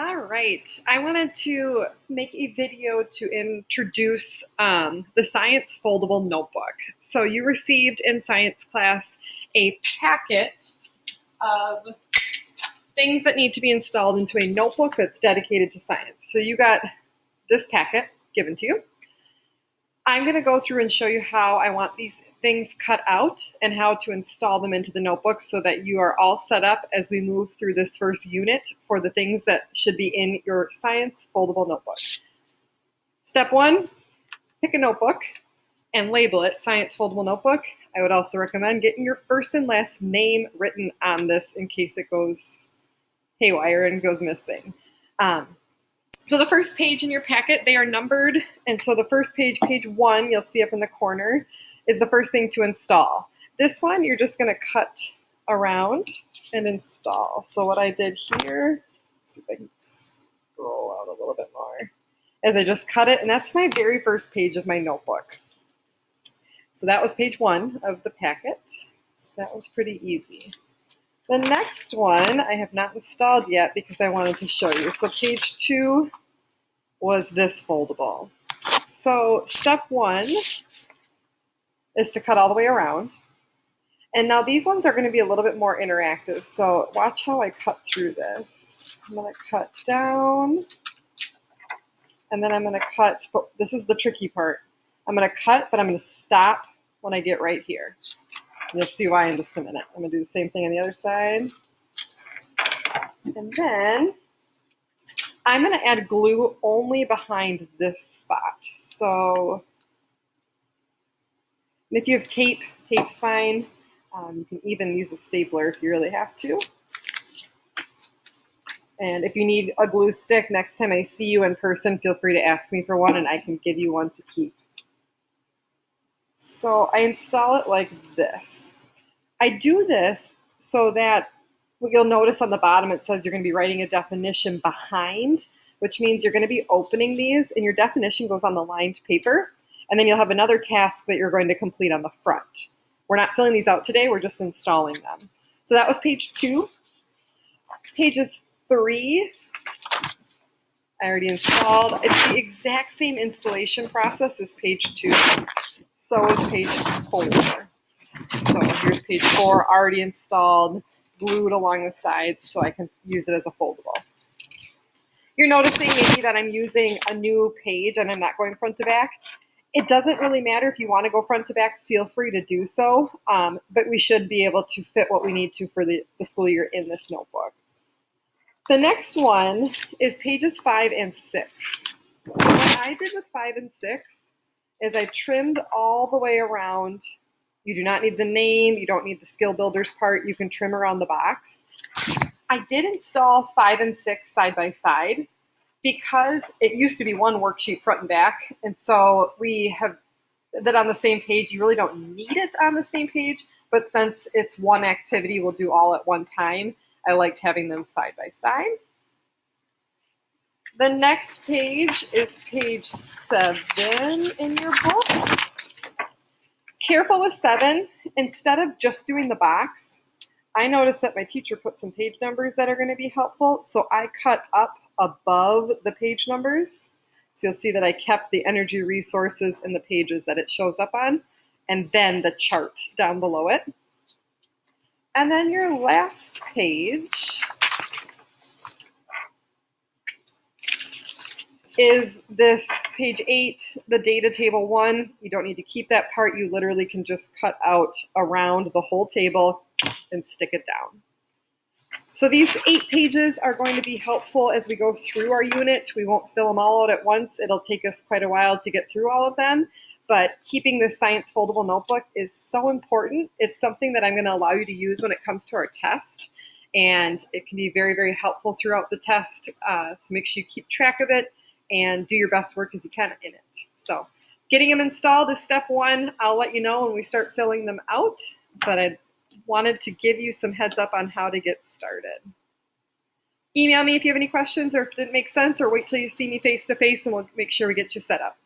All right, I wanted to make a video to introduce the Science Foldable Notebook. So you received in science class a packet of things that need to be installed into a notebook that's dedicated to science. So you got this packet given to you. I'm going to go through and show you how I want these things cut out and how to install them into the notebook so that you are all set up as we move through this first unit for the things that should be in your science foldable notebook. Step one, pick a notebook and label it Science Foldable Notebook. I would also recommend getting your first and last name written on this in case it goes haywire and goes missing. So the first page in your packet, they are numbered. And so the first page, page 1, you'll see up in the corner, is the first thing to install. This one, you're just going to cut around and install. So what I did here, let's see if I can scroll out a little bit more, is I just cut it. And that's my very first page of my notebook. So that was page 1 of the packet. So that one's pretty easy. The next one I have not installed yet because I wanted to show you. So page 2 was this foldable. So step 1 is to cut all the way around. And now these ones are going to be a little bit more interactive. So watch how I cut through this. I'm going to cut down and then I'm going to cut, but this is the tricky part. I'm going to cut, but I'm going to stop when I get right here. You'll see why in just a minute. I'm going to do the same thing on the other side. And then I'm going to add glue only behind this spot. So if you have tape, tape's fine. You can even use a stapler if you really have to. And if you need a glue stick, next time I see you in person, feel free to ask me for one and I can give you one to keep. So I install it like this. I do this so that what you'll notice on the bottom, it says you're going to be writing a definition behind, which means you're going to be opening these and your definition goes on the lined paper. And then you'll have another task that you're going to complete on the front. We're not filling these out today. We're just installing them. So that was page 2. Pages 3, I already installed. It's the exact same installation process as page 2. So is page 4. So here's page 4, already installed, glued along the sides so I can use it as a foldable. You're noticing maybe that I'm using a new page and I'm not going front to back. It doesn't really matter if you want to go front to back, feel free to do so, but we should be able to fit what we need to for the school year in this notebook. The next one is pages 5 and 6. So what I did with 5 and 6 is I trimmed all the way around. You do not need the name, you don't need the skill builders part, you can trim around the box. I did install 5 and 6 side by side because it used to be one worksheet front and back, and so we have that on the same page. You really don't need it on the same page, but since it's one activity, we'll do all at one time. I liked having them side by side. The next page is page 7 in your book. Careful with 7, instead of just doing the box, I noticed that my teacher put some page numbers that are going to be helpful, so I cut up above the page numbers. So you'll see that I kept the energy resources in the pages that it shows up on, and then the chart down below it. And then your last page is this page 8, the data table 1. You don't need to keep that part. You literally can just cut out around the whole table and stick it down. So these 8 pages are going to be helpful as we go through our unit. We won't fill them all out at once. It'll take us quite a while to get through all of them. But keeping this Science Foldable Notebook is so important. It's something that I'm going to allow you to use when it comes to our test. And it can be very, very helpful throughout the test. So make sure you keep track of it and do your best work as you can in it. So getting them installed is step 1. I'll let you know when we start filling them out, but I wanted to give you some heads up on how to get started. Email me if you have any questions or if it didn't make sense, or wait till you see me face to face and we'll make sure we get you set up.